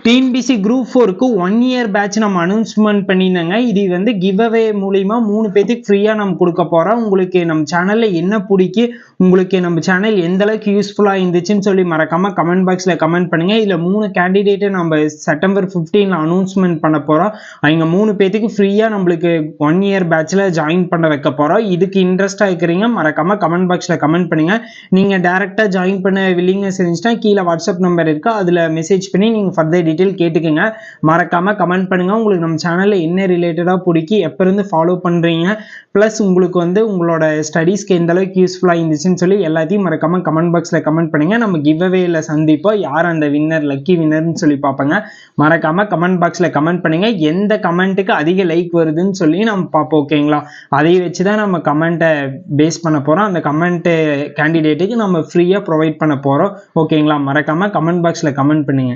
TNPSC group 4க்கு 1 year batch நம்ம announcement பண்ணியிருந்தாங்க. இது வந்து கிவ் அவே மூலியமா 3 பேத்துக்கு ஃப்ரீயா நம்ம கொடுக்க போறோம். உங்களுக்கு நம்ம சேனல்ல என்ன பிடிக்கி, உங்களுக்கு நம்ம சேனல் எந்த அளவுக்கு யூஸ்ஃபுல்லா இருந்துச்சுன்னு சொல்லி மறக்காம கமெண்ட் பாக்ஸ்ல கமெண்ட் பண்ணுங்க. இதுல 3 கேண்டிடேட்டை நம்ம செப்டம்பர் 15 அனௌன்ஸ்மெண்ட் பண்ண போறோம். அவங்க 3 பேத்துக்கு ஃப்ரீயா நம்மளுக்கு 1 இயர் பேட்ச்ல ஜாயின் பண்ண வைக்க போறோம். இதுக்கு இன்ட்ரெஸ்டா இருக்கிறீங்க மறக்காம கமெண்ட் பாக்ஸ்ல கமெண்ட் பண்ணுங்க. நீங்க டைரக்டா ஜாயின் பண்ண வில்லிங்னஸ் இருந்துச்சுன்னா கீழே வாட்ஸ்அப் நம்பர் இருக்கு, அதுல மெசேஜ் பண்ணி நீங்க ஃபர்தர் டீடைல் கேட்டுக்கங்க. மறக்காம கமெண்ட் பண்ணுங்க. உங்களுக்கு நம்ம சேனல்ல என்ன ரிலேட்டடா பிடிக்கி எப்ப இருந்து ஃபாலோ பண்றீங்க, பிளஸ் உங்களுக்கு வந்து உங்களோட ஸ்டடீஸ்க்கு எந்த அளவுக்கு யூஸ்ஃபுல்லா இருந்துச்சுன்னு சொல்லி எல்லாத்தையும் மறக்காம கமெண்ட் பாக்ஸ்ல கமெண்ட் பண்ணுங்க. நம்ம கிவ் அவேல சந்திப்போம். யார் அந்த வின்னர், லக்கி வின்னர்னு சொல்லி பார்ப்பாங்க. மறக்காம கமெண்ட் பாக்ஸ்ல கமெண்ட் பண்ணுங்க. எந்த கமெண்ட்டுக்கு அதிக லைக் வருதுன்னு சொல்லி நம்ம பார்ப்போம். ஓகேங்களா? அதை வச்சுதான் நம்ம கமெண்ட்டை பேஸ் பண்ண போறோம். அந்த கமெண்ட் கேண்டிடேட்டுக்கு நம்ம ஃப்ரீயா ப்ரொவைட் பண்ண போறோம். ஓகேங்களா? மறக்காம கமெண்ட் பாக்ஸ்ல கமெண்ட் பண்ணுங்க.